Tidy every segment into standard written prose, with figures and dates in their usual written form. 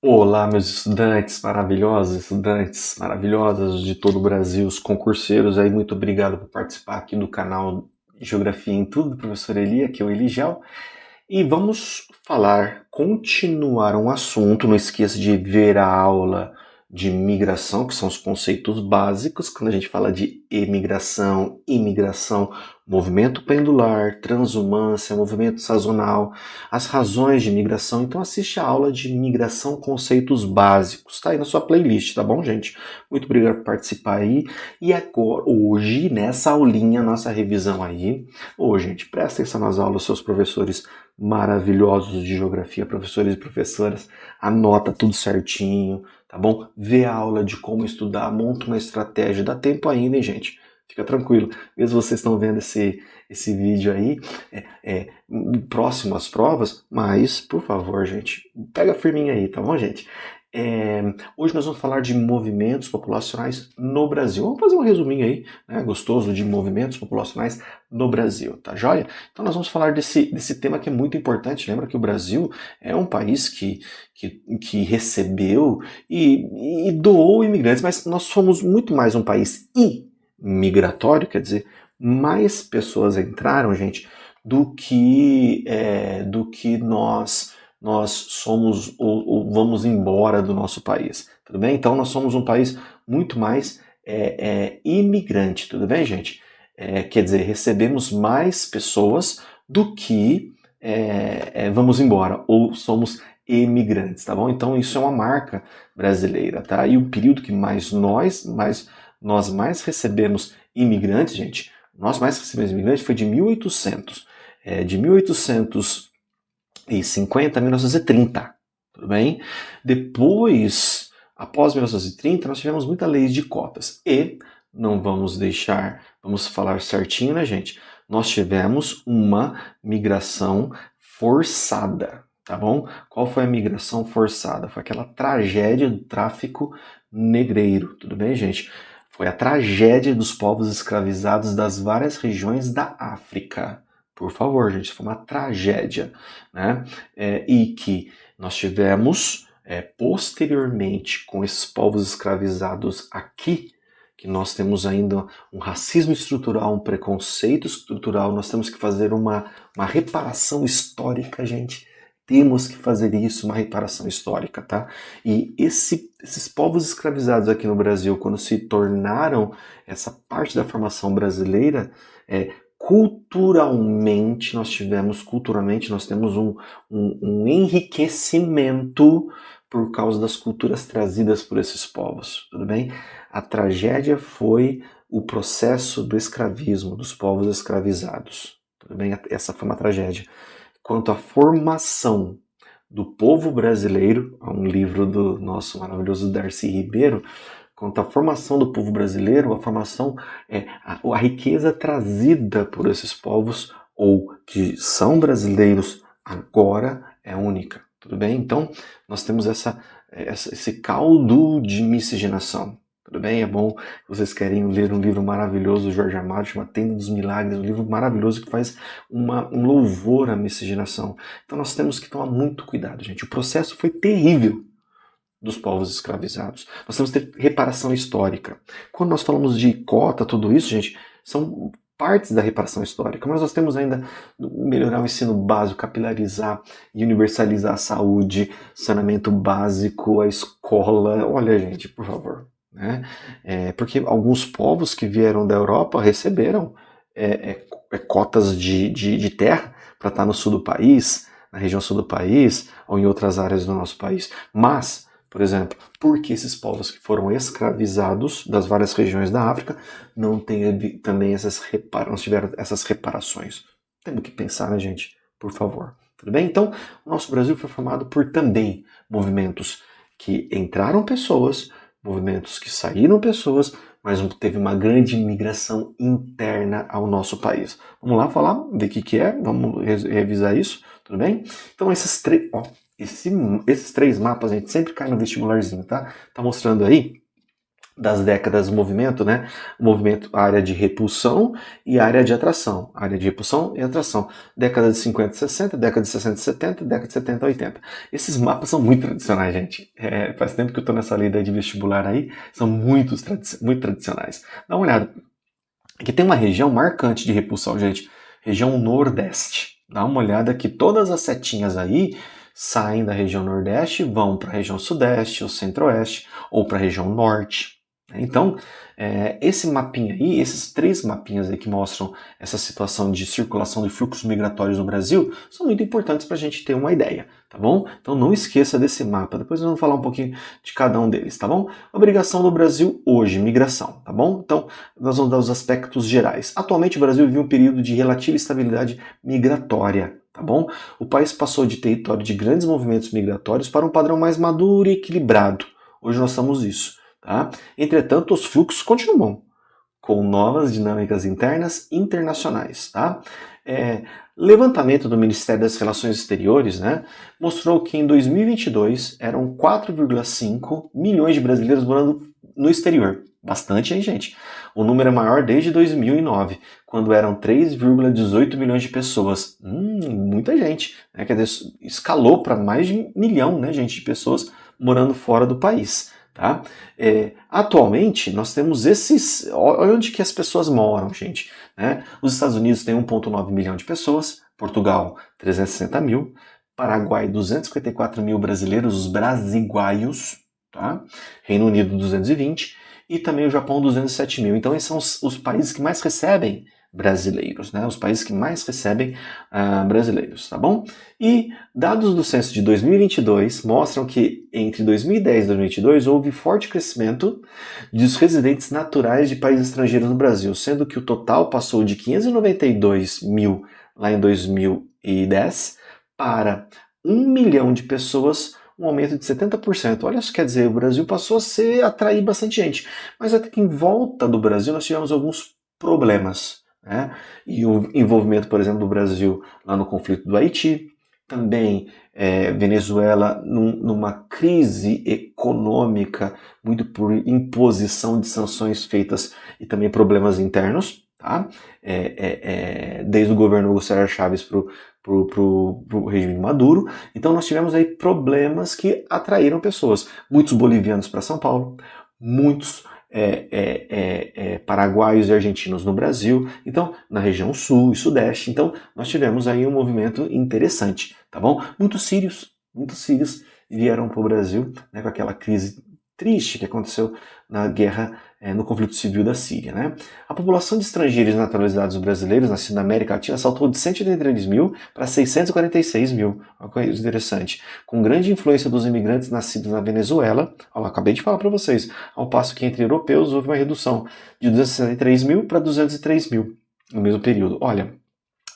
Olá, meus estudantes maravilhosas de todo o Brasil, os concurseiros aí, muito obrigado por participar aqui do canal Geografia em Tudo, professor Eli, aqui é o Eligel, e vamos continuar um assunto, não esqueça de ver a aula de migração, que são os conceitos básicos, quando a gente fala de emigração, imigração, movimento pendular, transumância, movimento sazonal, as razões de migração. Então assiste a aula de migração, conceitos básicos, tá aí na sua playlist, tá bom, gente? Muito obrigado por participar aí. E agora, hoje, nessa aulinha, nossa revisão aí, gente, presta atenção nas aulas, seus professores maravilhosos de geografia, professores e professoras, anota tudo certinho, tá bom? Vê a aula de como estudar, monta uma estratégia, dá tempo ainda, hein, gente? Fica tranquilo, mesmo vocês estão vendo esse vídeo aí, próximo às provas, mas, por favor, gente, pega firminho aí, tá bom, gente? Hoje nós vamos falar de movimentos populacionais no Brasil. Vamos fazer um resuminho aí, né, gostoso de movimentos populacionais no Brasil, tá joia? Então nós vamos falar desse tema que é muito importante. Lembra que o Brasil é um país que recebeu e doou imigrantes, mas nós somos muito mais um país imigratório, quer dizer, mais pessoas entraram, gente, do que nós somos ou vamos embora do nosso país, tudo bem? Então nós somos um país muito mais imigrante, tudo bem, gente? Quer dizer, recebemos mais pessoas do que vamos embora, ou somos emigrantes, tá bom? Então isso é uma marca brasileira, tá? E o período que nós mais recebemos imigrantes, gente, nós mais recebemos imigrantes foi de 1800, de 1850 a 1930, tudo bem? Depois, após 1930, nós tivemos muitas leis de cotas e não vamos vamos falar certinho, né, gente? Nós tivemos uma migração forçada, tá bom? Qual foi a migração forçada? Foi aquela tragédia do tráfico negreiro, tudo bem, gente? Foi a tragédia dos povos escravizados das várias regiões da África. Por favor, gente, foi uma tragédia, né? E que nós tivemos posteriormente com esses povos escravizados aqui, que nós temos ainda um racismo estrutural, um preconceito estrutural, nós temos que fazer uma reparação histórica, gente. Temos que fazer isso, uma reparação histórica, tá? E esses povos escravizados aqui no Brasil, quando se tornaram essa parte da formação brasileira, culturalmente nós temos um enriquecimento por causa das culturas trazidas por esses povos, tudo bem? A tragédia foi o processo do escravismo, dos povos escravizados, tudo bem? Essa foi uma tragédia. Quanto à formação do povo brasileiro, há um livro do nosso maravilhoso Darcy Ribeiro, quanto à formação do povo brasileiro, a riqueza trazida por esses povos, ou que são brasileiros agora, é única, tudo bem? Então, nós temos esse caldo de miscigenação, tudo bem? É bom que vocês querem ler um livro maravilhoso do Jorge Amado, chama Tenda dos Milagres, um livro maravilhoso que faz um louvor à miscigenação. Então nós temos que tomar muito cuidado, gente. O processo foi terrível dos povos escravizados. Nós temos que ter reparação histórica. Quando nós falamos de cota, tudo isso, gente, são partes da reparação histórica, mas nós temos ainda melhorar o ensino básico, capilarizar e universalizar a saúde, saneamento básico, a escola. Olha, gente, por favor. Né? Porque alguns povos que vieram da Europa receberam cotas de terra para estar no sul do país, na região sul do país, ou em outras áreas do nosso país. Mas, por exemplo, por que esses povos que foram escravizados das várias regiões da África não também não tiveram essas reparações? Temos que pensar, né, gente? Por favor. Tudo bem? Então, o nosso Brasil foi formado por também movimentos que entraram pessoas, movimentos que saíram pessoas, mas teve uma grande migração interna ao nosso país. Vamos lá falar de que é, vamos revisar isso, tudo bem? Então esses três mapas, a gente sempre cai no vestibularzinho, tá? Tá mostrando aí das décadas movimento, né? Movimento, área de repulsão e área de atração. Área de repulsão e atração. Década de 50 e 60, década de 60 e 70, década de 70 e 80. Esses mapas são muito tradicionais, gente. Faz tempo que eu tô nessa lida de vestibular aí, são muito tradicionais. Dá uma olhada. Aqui tem uma região marcante de repulsão, gente. Região Nordeste. Dá uma olhada que todas as setinhas aí saem da região Nordeste, vão para a região Sudeste ou Centro-Oeste ou para a região Norte. Então, esse mapinha aí, esses 3 mapinhas aí que mostram essa situação de circulação de fluxos migratórios no Brasil, são muito importantes para a gente ter uma ideia, tá bom? Então não esqueça desse mapa, depois nós vamos falar um pouquinho de cada um deles, tá bom? Obrigação do Brasil hoje, migração, tá bom? Então, nós vamos dar os aspectos gerais. Atualmente o Brasil vive um período de relativa estabilidade migratória, tá bom? O país passou de território de grandes movimentos migratórios para um padrão mais maduro e equilibrado. Hoje nós estamos isso. Tá? Entretanto, os fluxos continuam, com novas dinâmicas internas internacionais. Tá? Levantamento do Ministério das Relações Exteriores, né, mostrou que em 2022 eram 4,5 milhões de brasileiros morando no exterior. Bastante, hein, gente? O número é maior desde 2009, quando eram 3,18 milhões de pessoas. Muita gente. Né? Quer dizer, escalou para mais de 1 milhão, né, gente, de pessoas morando fora do país. Tá? Atualmente, nós temos esses... Olha onde que as pessoas moram, gente. Né? Os Estados Unidos têm 1,9 milhão de pessoas, Portugal 360 mil, Paraguai 254 mil brasileiros, os brasiguaios, tá? Reino Unido 220 e também o Japão 207 mil. Então esses são os países que mais recebem brasileiros, né? Os países que mais recebem brasileiros, tá bom? E dados do censo de 2022 mostram que entre 2010 e 2022 houve forte crescimento dos residentes naturais de países estrangeiros no Brasil, sendo que o total passou de 592 mil lá em 2010 para 1 milhão de pessoas, um aumento de 70%. Olha, isso quer dizer, o Brasil passou a atrair bastante gente, mas até que em volta do Brasil nós tivemos alguns problemas. Né? E o envolvimento, por exemplo, do Brasil lá no conflito do Haiti, também Venezuela numa crise econômica, muito por imposição de sanções feitas e também problemas internos, tá? Desde o governo Hugo César Chávez para o regime Maduro. Então nós tivemos aí problemas que atraíram pessoas. Muitos bolivianos para São Paulo, muitos paraguaios e argentinos no Brasil, então na região sul e sudeste. Então nós tivemos aí um movimento interessante, tá bom? Muitos sírios vieram para o Brasil, né, com aquela crise triste que aconteceu na guerra, no conflito civil da Síria. Né? A população de estrangeiros naturalizados brasileiros nascidos na América Latina saltou de 183 mil para 646 mil. Uma coisa interessante. Com grande influência dos imigrantes nascidos na Venezuela, olha lá, acabei de falar para vocês, ao passo que entre europeus houve uma redução de 263 mil para 203 mil no mesmo período. Olha,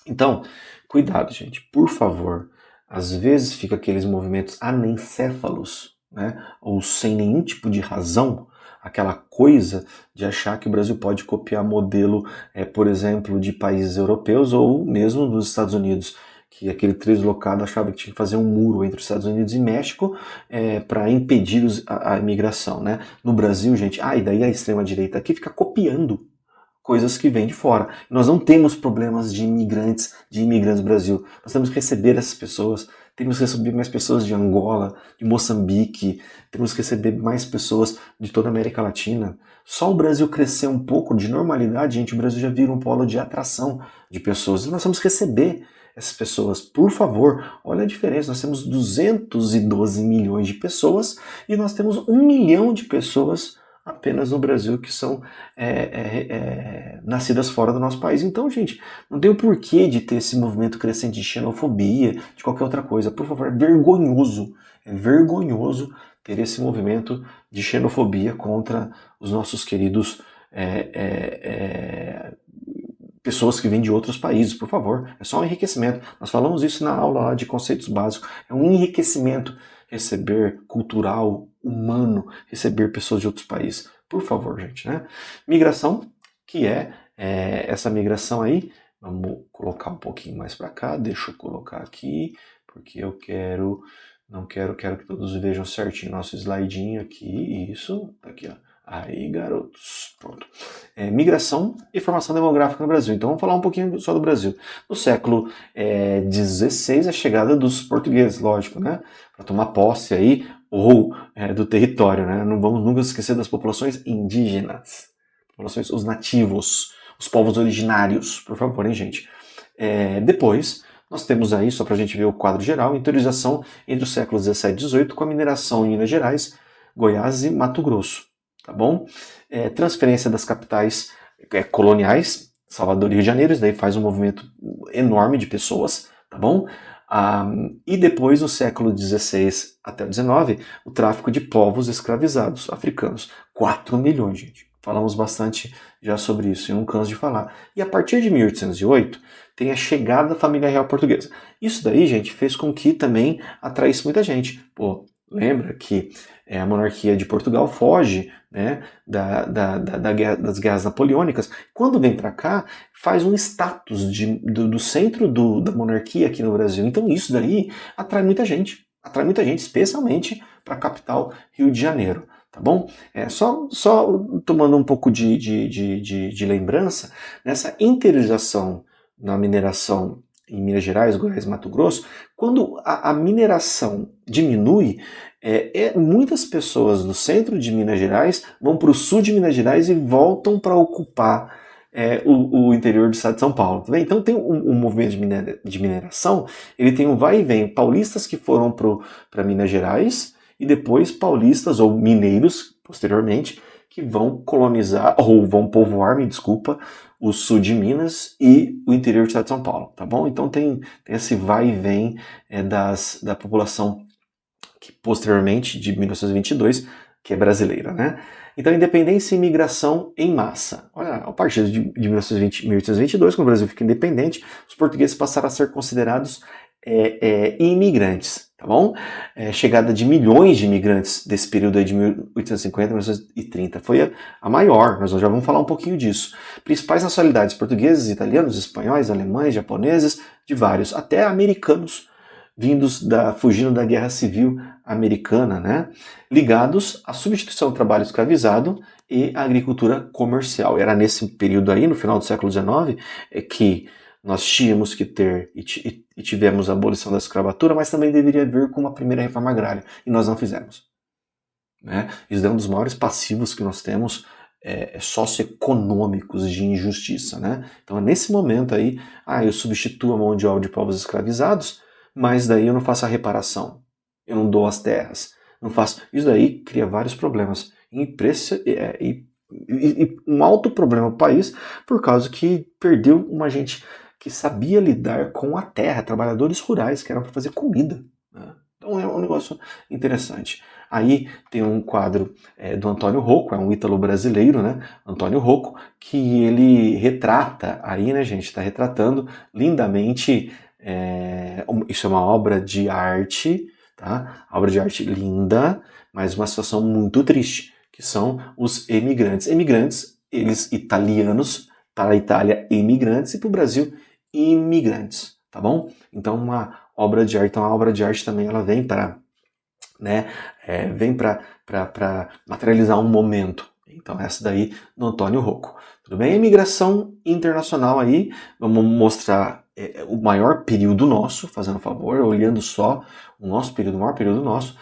então, cuidado, gente, por favor. Às vezes fica aqueles movimentos anencéfalos, né? Ou sem nenhum tipo de razão, aquela coisa de achar que o Brasil pode copiar modelo, por exemplo, de países europeus ou mesmo dos Estados Unidos, que aquele translocado achava que tinha que fazer um muro entre os Estados Unidos e México para impedir a imigração. Né? No Brasil, gente, e daí a extrema-direita aqui fica copiando coisas que vêm de fora. Nós não temos problemas de imigrantes no Brasil. Nós temos que receber essas pessoas, temos que receber mais pessoas de Angola, de Moçambique, temos que receber mais pessoas de toda a América Latina. Só o Brasil crescer um pouco de normalidade, gente, o Brasil já vira um polo de atração de pessoas. E nós temos que receber essas pessoas. Por favor, olha a diferença. Nós temos 212 milhões de pessoas e nós temos 1 milhão de pessoas apenas no Brasil que são nascidas fora do nosso país. Então, gente, não tem o porquê de ter esse movimento crescente de xenofobia, de qualquer outra coisa. Por favor, é vergonhoso ter esse movimento de xenofobia contra os nossos queridos pessoas que vêm de outros países, por favor. É só um enriquecimento. Nós falamos isso na aula lá de conceitos básicos. É um enriquecimento receber cultural, humano, receber pessoas de outros países. Por favor, gente, né? Migração, que essa migração aí, vamos colocar um pouquinho mais para cá, deixa eu colocar aqui, porque eu quero que todos vejam certinho nosso slidinho aqui, isso, aqui, ó. Aí, garotos, pronto. Migração e formação demográfica no Brasil. Então, vamos falar um pouquinho só do Brasil. No século XVI, a chegada dos portugueses, lógico, né? Para tomar posse aí, ou do território, né? Não vamos nunca esquecer das populações indígenas, populações, os nativos, os povos originários, por favor, hein, gente? Depois, nós temos aí, só para a gente ver o quadro geral, interiorização entre os séculos 17 e 18, com a mineração em Minas Gerais, Goiás e Mato Grosso. Tá bom? Transferência das capitais coloniais, Salvador e Rio de Janeiro, isso daí faz um movimento enorme de pessoas, tá bom? E depois, no século XVI até o XIX, o tráfico de povos escravizados africanos. 4 milhões, gente. Falamos bastante já sobre isso, e não canso de falar. E a partir de 1808, tem a chegada da família real portuguesa. Isso daí, gente, fez com que também atraísse muita gente. Pô, lembra que a monarquia de Portugal foge, né, das guerras napoleônicas. Quando vem para cá, faz um status do centro da monarquia aqui no Brasil. Então isso daí atrai muita gente, especialmente para a capital, Rio de Janeiro. Tá bom? Só tomando um pouco de lembrança, nessa interiorização na mineração em Minas Gerais, Goiás e Mato Grosso, quando a mineração diminui, muitas pessoas do centro de Minas Gerais vão para o sul de Minas Gerais e voltam para ocupar o interior do estado de São Paulo. Tá bem? Então tem um movimento de mineração, ele tem um vai e vem, paulistas que foram para Minas Gerais e depois paulistas ou mineiros, posteriormente, que vão colonizar, ou vão povoar, me desculpa, o sul de Minas e o interior do estado de São Paulo, tá bom? Então tem esse vai e vem da população que posteriormente, de 1922, que é brasileira, né? Então, independência e imigração em massa. Olha, a partir de 1822, quando o Brasil fica independente, os portugueses passaram a ser considerados imigrantes, tá bom? Chegada de milhões de imigrantes desse período aí de 1850 a 1930 foi a maior, nós já vamos falar um pouquinho disso. Principais nacionalidades: portugueses, italianos, espanhóis, alemães, japoneses, de vários, até americanos, fugindo da Guerra Civil Americana, né? Ligados à substituição do trabalho escravizado e à agricultura comercial. Era nesse período aí, no final do século XIX, que nós tínhamos que ter e tivemos a abolição da escravatura, mas também deveria vir com uma primeira reforma agrária, e nós não fizemos. Né? Isso é um dos maiores passivos que nós temos socioeconômicos de injustiça. Né? Então é nesse momento aí, eu substituo a mão de obra de povos escravizados, mas daí eu não faço a reparação, eu não dou as terras, não faço. Isso daí cria vários problemas. E um alto problema para o país, por causa que perdeu uma gente que sabia lidar com a terra, trabalhadores rurais que eram para fazer comida. Né? Então é um negócio interessante. Aí tem um quadro do Antônio Rocco, é um ítalo brasileiro, né? Antônio Rocco, que ele retrata, aí, né, gente, está retratando lindamente. Isso é uma obra de arte, tá? Obra de arte linda, mas uma situação muito triste, que são os emigrantes. Emigrantes, eles italianos, para a Itália, imigrantes, e para o Brasil, imigrantes, tá bom? Então uma obra de arte também ela vem para, né, para materializar um momento. Então essa daí do Antônio Rocco. Tudo bem? Imigração internacional aí, vamos mostrar o maior período nosso, fazendo favor, olhando só o nosso período, o maior período nosso,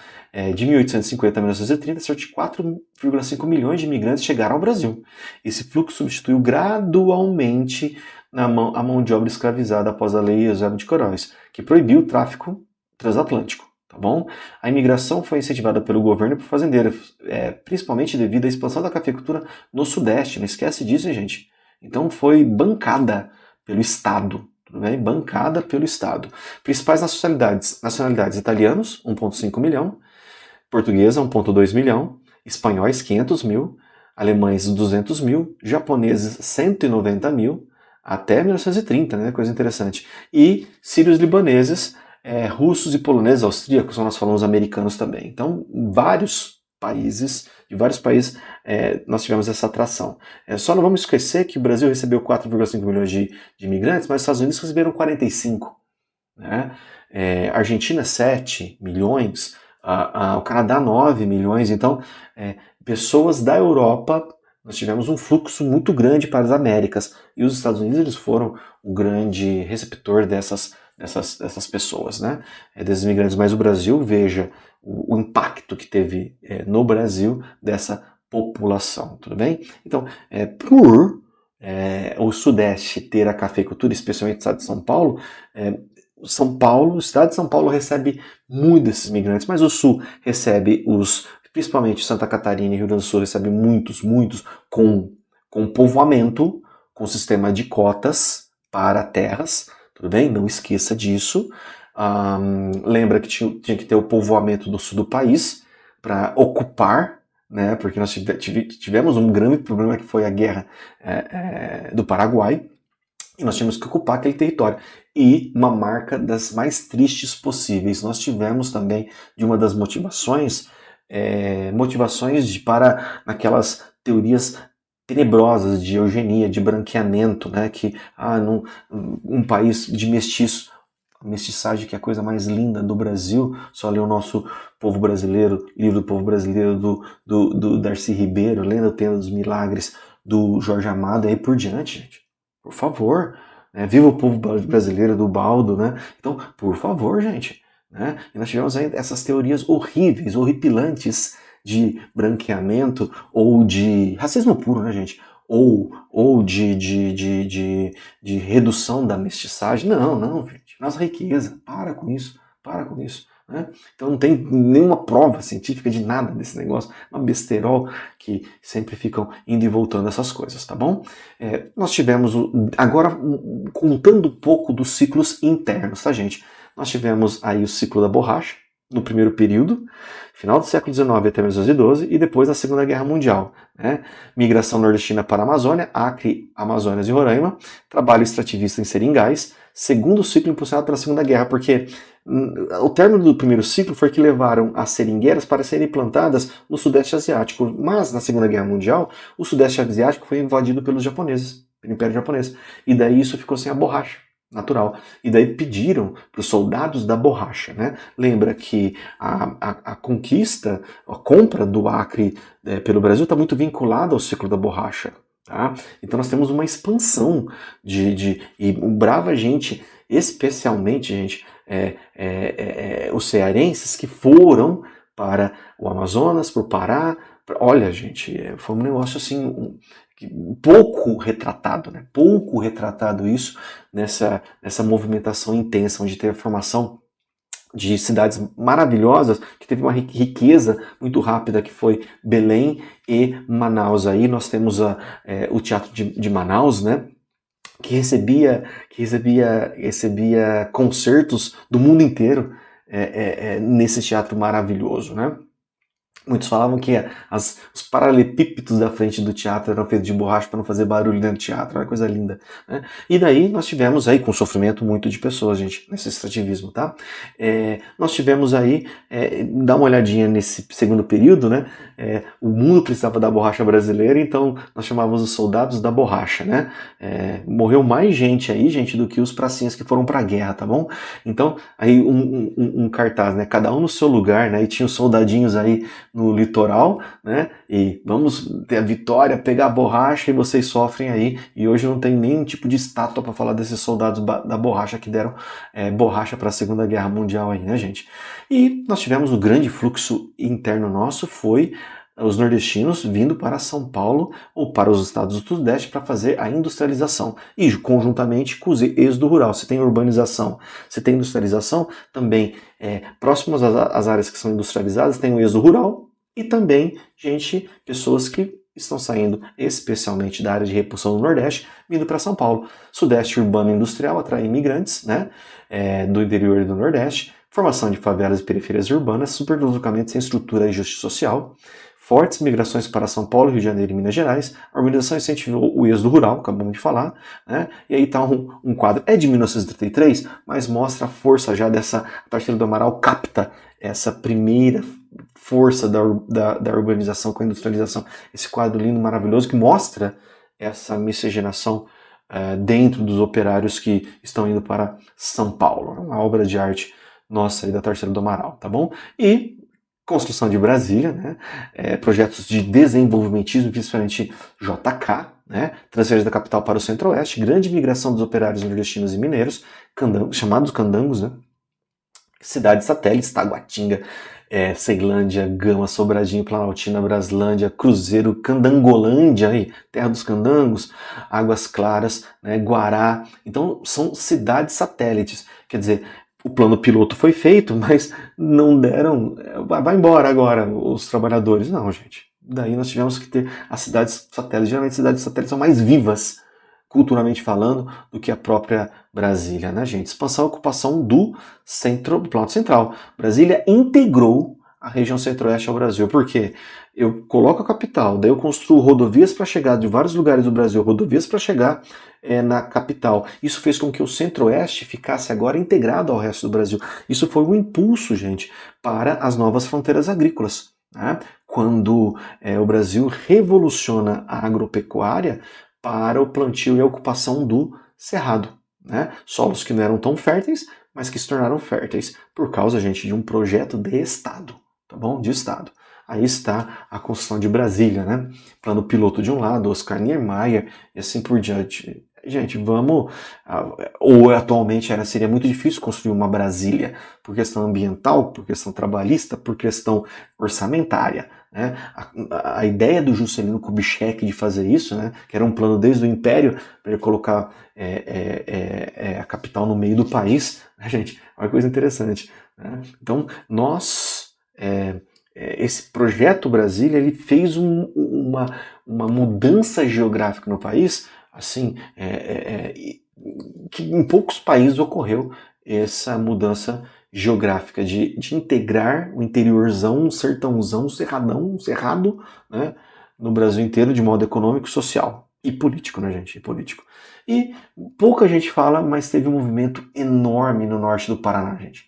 de 1850 a 1930, cerca de 4,5 milhões de imigrantes chegaram ao Brasil. Esse fluxo substituiu gradualmente a mão de obra escravizada após a Lei Eusébio de Queiroz, que proibiu o tráfico transatlântico. Tá bom? A imigração foi incentivada pelo governo e por fazendeiros, principalmente devido à expansão da cafeicultura no Sudeste. Não esquece disso, hein, gente? Então foi bancada pelo Estado. Tudo bem? Bancada pelo Estado. Principais nacionalidades: italianos, 1,5 milhão, portuguesa, 1,2 milhão, espanhóis, 500 mil, alemães, 200 mil, japoneses, 190 mil, até 1930, né? Coisa interessante. E sírios libaneses, russos e poloneses, austríacos, nós falamos americanos também. Então, de vários países, nós tivemos essa atração. Só não vamos esquecer que o Brasil recebeu 4,5 milhões de imigrantes, mas os Estados Unidos receberam 45. Né? Argentina, 7 milhões, o Canadá, 9 milhões. Então, pessoas da Europa, nós tivemos um fluxo muito grande para as Américas, e os Estados Unidos eles foram o grande receptor dessas pessoas, né? Desses imigrantes. Mas o Brasil, veja o impacto que teve no Brasil dessa população, tudo bem? Então, por o Sudeste ter a cafeicultura, especialmente o estado de São Paulo, o estado de São Paulo recebe muitos desses migrantes, mas o Sul recebe principalmente Santa Catarina e Rio Grande do Sul recebe muitos com povoamento, com sistema de cotas para terras, tudo bem? Não esqueça disso. Lembra que tinha que ter o povoamento do sul do país para ocupar, né? Porque nós tivemos um grande problema que foi a guerra do Paraguai, e nós tínhamos que ocupar aquele território. E uma marca das mais tristes possíveis, nós tivemos também de uma das motivações para aquelas teorias tenebrosas de eugenia, de branqueamento, né? Que um país de mestiços, a mestiçagem que é a coisa mais linda do Brasil, só lê o nosso povo brasileiro, livro do povo brasileiro do Darcy Ribeiro, Lenda do Tenda dos Milagres do Jorge Amado, e aí por diante, gente. Por favor, né? Viva o povo brasileiro do Baldo, né? Então, por favor, gente. Né? E nós tivemos ainda essas teorias horríveis, horripilantes de branqueamento ou de racismo puro, né, gente? Ou de redução da mestiçagem. Não, gente. Nossa riqueza. Para com isso. Né? Então não tem nenhuma prova científica de nada desse negócio. Uma besterol que sempre ficam indo e voltando essas coisas, tá bom? Nós tivemos, agora contando um pouco dos ciclos internos, tá, gente? Nós tivemos aí o ciclo da borracha, no primeiro período, final do século XIX até 1912, e depois da Segunda Guerra Mundial. Né? Migração nordestina para a Amazônia, Acre, Amazonas e Roraima, trabalho extrativista em seringais, segundo ciclo impulsionado pela Segunda Guerra, porque o término do primeiro ciclo foi que levaram as seringueiras para serem plantadas no Sudeste Asiático, mas na Segunda Guerra Mundial, o Sudeste Asiático foi invadido pelos japoneses, pelo Império Japonês, e daí isso ficou sem a borracha natural. E daí pediram para os soldados da borracha, né? Lembra que a conquista, a compra do Acre pelo Brasil está muito vinculada ao ciclo da borracha. Tá? Então nós temos uma expansão e brava gente, especialmente, gente, os cearenses que foram para o Amazonas, para o Pará. Olha, gente, foi um negócio assim pouco retratado, né? Pouco retratado isso nessa movimentação intensa, onde teve a formação de cidades maravilhosas, que teve uma riqueza muito rápida, que foi Belém e Manaus. Aí nós temos o Teatro de Manaus, né? Que recebia concertos do mundo inteiro nesse teatro maravilhoso, né? Muitos falavam que os paralelepípedos da frente do teatro eram feitos de borracha para não fazer barulho dentro do teatro, era coisa linda. Né? E daí nós tivemos aí, com sofrimento muito de pessoas, gente, nesse extrativismo, tá? Nós tivemos aí, dá uma olhadinha nesse segundo período, né? O mundo precisava da borracha brasileira, então nós chamávamos os soldados da borracha, né? Morreu mais gente aí, gente, do que os pracinhas que foram pra guerra, tá bom? Então, aí um cartaz, né? Cada um no seu lugar, né? E tinha os soldadinhos aí no litoral, né? E vamos ter a vitória, pegar a borracha, e vocês sofrem aí. E hoje não tem nenhum tipo de estátua para falar desses soldados da borracha que deram borracha para a Segunda Guerra Mundial aí, né, gente? E nós tivemos o grande fluxo interno nosso, foi os nordestinos vindo para São Paulo ou para os estados do Sudeste para fazer a industrialização. E conjuntamente com o êxodo rural. Você tem urbanização, você tem industrialização, também próximas às áreas que são industrializadas, tem o êxodo rural e também, pessoas que estão saindo especialmente da área de repulsão do Nordeste, vindo para São Paulo. Sudeste urbano e industrial atrai imigrantes, né, do interior e do Nordeste, formação de favelas e periferias urbanas, superdeslocamento sem estrutura e justiça social, fortes migrações para São Paulo, Rio de Janeiro e Minas Gerais. A organização incentivou o êxodo rural, acabamos de falar, né? E aí está um quadro, de 1933, mas mostra a força já dessa. A Tarsila do Amaral capta essa primeira força da urbanização com a industrialização. Esse quadro lindo, maravilhoso, que mostra essa miscigenação dentro dos operários que estão indo para São Paulo. Uma obra de arte nossa aí da Tarsila do Amaral, tá bom? E construção de Brasília, né? Projetos de desenvolvimentismo, principalmente JK, né? Transferência da capital para o centro-oeste, grande migração dos operários nordestinos e mineiros, chamados candangos, né? Cidades satélites, Taguatinga, Ceilândia, Gama, Sobradinho, Planaltina, Braslândia, Cruzeiro, Candangolândia, aí, Terra dos Candangos, Águas Claras, né, Guará. Então são cidades satélites. Quer dizer, o plano piloto foi feito, mas não deram. Vai embora agora os trabalhadores. Não, gente. Daí nós tivemos que ter as cidades satélites. Geralmente as cidades satélites são mais vivas, culturalmente falando, do que a própria Brasília, né, gente? Expansão e ocupação do Planalto Central. Brasília integrou a região centro-oeste ao Brasil. Por quê? Eu coloco a capital, daí eu construo rodovias para chegar de vários lugares do Brasil, rodovias para chegar na capital. Isso fez com que o centro-oeste ficasse agora integrado ao resto do Brasil. Isso foi um impulso, gente, para as novas fronteiras agrícolas. Né? Quando o Brasil revoluciona a agropecuária para o plantio e a ocupação do cerrado. Né? Solos que não eram tão férteis, mas que se tornaram férteis por causa, gente, de um projeto de Estado, tá bom? De Estado. Aí está a construção de Brasília, né? Plano piloto de um lado, Oscar Niemeyer e assim por diante. Gente, vamos... Ou atualmente seria muito difícil construir uma Brasília por questão ambiental, por questão trabalhista, por questão orçamentária. Né? A ideia do Juscelino Kubitschek de fazer isso, né? Que era um plano desde o Império, para ele colocar a capital no meio do país, né, gente? É uma coisa interessante. Né? Então, esse projeto Brasília, ele fez uma mudança geográfica no país, assim, que em poucos países ocorreu essa mudança geográfica de integrar o interiorzão, um sertãozão, um cerradão, um cerrado, né, no Brasil inteiro de modo econômico, social e político, né, gente? E político. E pouca gente fala, mas teve um movimento enorme no norte do Paraná, gente.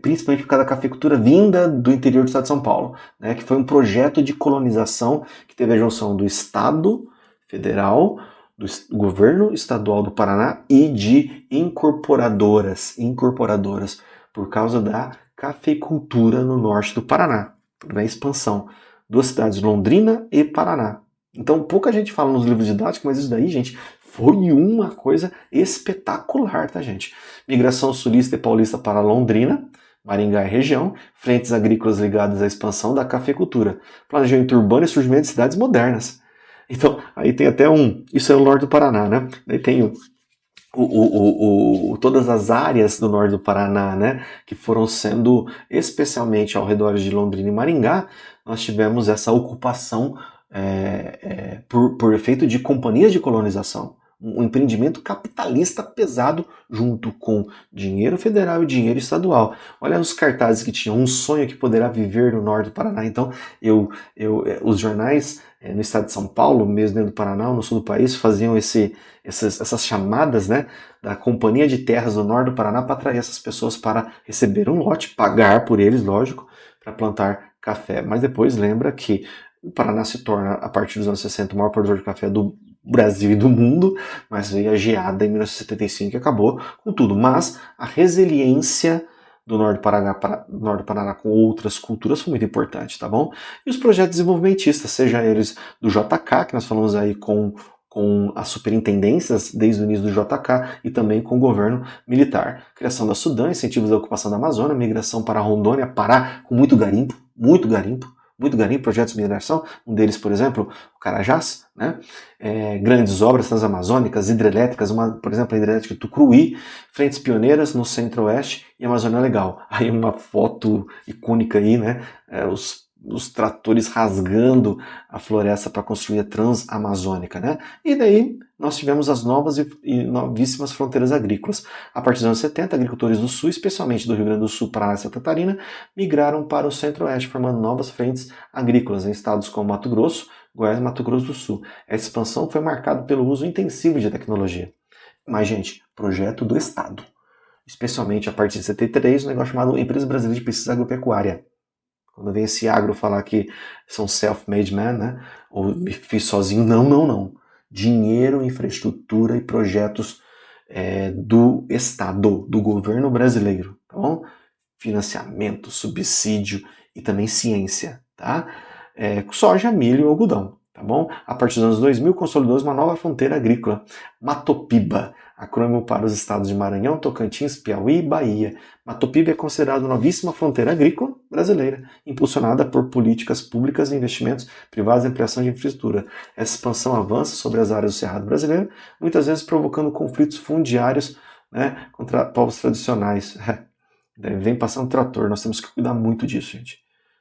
Principalmente por causa da cafeicultura vinda do interior do estado de São Paulo, né, que foi um projeto de colonização que teve a junção do Estado federal, do governo estadual do Paraná e de incorporadoras, por causa da cafeicultura no norte do Paraná, na expansão. Duas cidades, Londrina e Paraná. Então pouca gente fala nos livros didáticos, mas isso daí, gente, foi uma coisa espetacular, tá, gente? Migração sulista e paulista para Londrina, Maringá e região, frentes agrícolas ligadas à expansão da cafeicultura, planejamento urbano e surgimento de cidades modernas. Então, aí tem até isso é o norte do Paraná, né? Daí tem todas as áreas do norte do Paraná, né, que foram sendo, especialmente ao redor de Londrina e Maringá, nós tivemos essa ocupação por efeito de companhias de colonização. Um empreendimento capitalista pesado junto com dinheiro federal e dinheiro estadual. Olha os cartazes que tinham: um sonho que poderá viver no norte do Paraná. Então, os jornais no estado de São Paulo, mesmo dentro do Paraná, no sul do país, faziam essas chamadas, né, da Companhia de Terras do Norte do Paraná para atrair essas pessoas para receber um lote, pagar por eles, lógico, para plantar café. Mas depois lembra que o Paraná se torna, a partir dos anos 60, o maior produtor de café do Brasil e do mundo, mas veio a geada em 1975 e acabou com tudo. Mas a resiliência do norte do Paraná com outras culturas foi muito importante, tá bom? E os projetos desenvolvimentistas, seja eles do JK, que nós falamos aí com as superintendências desde o início do JK e também com o governo militar. Criação da Sudã, incentivos à ocupação da Amazônia, migração para Rondônia, Pará, com muito garimpo, projetos de mineração, um deles, por exemplo, o Carajás, né? Grandes obras transamazônicas, hidrelétricas, por exemplo, a hidrelétrica Tucuruí, frentes pioneiras no centro-oeste e Amazônia Legal. Aí uma foto icônica aí, né? Os tratores rasgando a floresta para construir a Transamazônica, né? E daí nós tivemos as novas e novíssimas fronteiras agrícolas. A partir dos anos 70, agricultores do Sul, especialmente do Rio Grande do Sul, Paraná e Santa Catarina, migraram para o centro-oeste, formando novas frentes agrícolas em estados como Mato Grosso, Goiás e Mato Grosso do Sul. Essa expansão foi marcada pelo uso intensivo de tecnologia. Mas, gente, projeto do Estado. Especialmente a partir de 73, um negócio chamado Empresa Brasileira de Pesquisa Agropecuária. Quando vem esse agro falar que são self-made man, né? Ou me fiz sozinho. Não. Dinheiro, infraestrutura e projetos do Estado, do governo brasileiro, tá bom? Financiamento, subsídio e também ciência, tá? Soja, milho e algodão, tá bom? A partir dos anos 2000, consolidou-se uma nova fronteira agrícola, Matopiba, acrônimo para os estados de Maranhão, Tocantins, Piauí e Bahia. Matopiba é considerada a novíssima fronteira agrícola brasileira, impulsionada por políticas públicas e investimentos privados em ampliação de infraestrutura. Essa expansão avança sobre as áreas do Cerrado brasileiro, muitas vezes provocando conflitos fundiários, né, contra povos tradicionais. Vem passando trator, nós temos que cuidar muito disso, gente.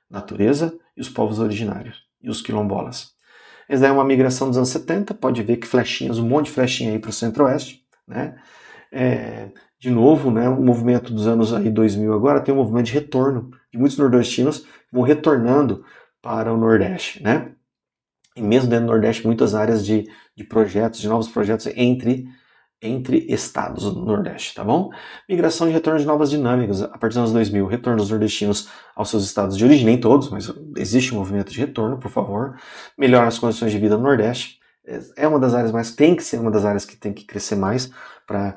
Natureza e os povos originários, e os quilombolas. Essa daí é uma migração dos anos 70, pode ver que flechinhas, um monte de flechinha aí para o centro-oeste, né? De novo, né, o movimento dos anos aí 2000 agora tem um movimento de retorno, de muitos nordestinos vão retornando para o Nordeste, né? E mesmo dentro do Nordeste, muitas áreas de projetos, de novos projetos entre estados do Nordeste, tá bom? Migração e retorno de novas dinâmicas a partir dos anos 2000, retorno dos nordestinos aos seus estados de origem, nem todos, mas existe um movimento de retorno, por favor. Melhora as condições de vida no Nordeste, é uma das áreas mais, tem que ser uma das áreas que tem que crescer mais para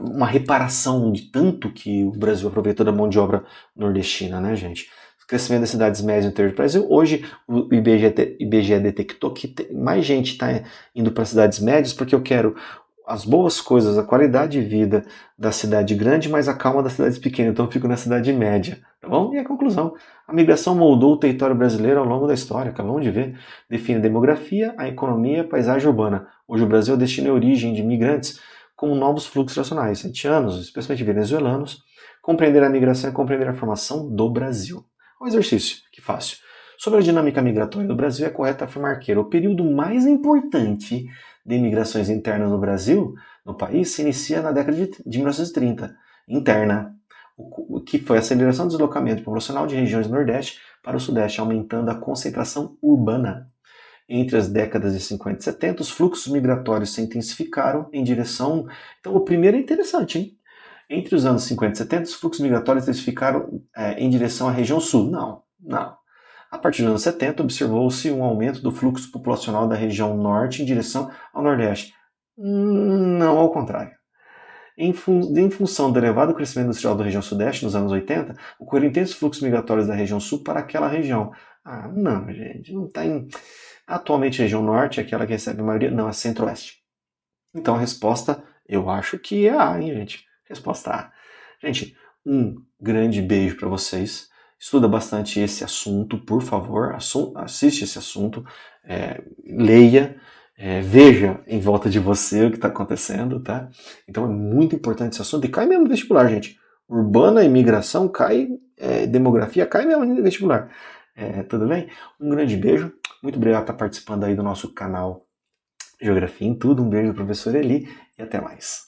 uma reparação de tanto que o Brasil aproveitou da mão de obra nordestina, né, gente? Crescimento das cidades médias no interior do Brasil. Hoje o IBGE detectou que mais gente está indo para cidades médias porque eu quero as boas coisas, a qualidade de vida da cidade grande, mas a calma das cidades pequenas. Então eu fico na cidade média, tá bom? E a conclusão, a migração moldou o território brasileiro ao longo da história, acabamos de ver. Define a demografia, a economia, a paisagem urbana. Hoje o Brasil é o destino e origem de imigrantes com novos fluxos nacionais, haitianos, especialmente venezuelanos. Compreender a migração é compreender a formação do Brasil. Um exercício, que fácil. Sobre a dinâmica migratória do Brasil, é correto afirmar que o período mais importante de imigrações internas no Brasil, no país, se inicia na década de 1930, interna, o que foi a aceleração do deslocamento populacional de regiões do Nordeste para o Sudeste, aumentando a concentração urbana. Entre as décadas de 50 e 70, os fluxos migratórios se intensificaram em direção... Então, o primeiro é interessante, hein? Entre os anos 50 e 70, os fluxos migratórios intensificaram em direção à região sul. Não. A partir dos anos 70, observou-se um aumento do fluxo populacional da região norte em direção ao nordeste. Não ao contrário. Em função do elevado crescimento industrial da região sudeste nos anos 80, ocorreram intensos fluxos migratórios da região sul para aquela região. Não, gente, não tem. Atualmente a região norte é aquela que recebe a maioria, não, é centro-oeste. Então a resposta, eu acho que é A, hein, gente? Resposta A. Gente, um grande beijo para vocês. Estuda bastante esse assunto, por favor, assiste esse assunto, leia, veja em volta de você o que está acontecendo, tá? Então é muito importante esse assunto e cai mesmo no vestibular, gente. Urbana, imigração, cai, demografia, cai mesmo no vestibular. Tudo bem? Um grande beijo, muito obrigado por estar participando aí do nosso canal Geografia em Tudo. Um beijo do professor Eli e até mais.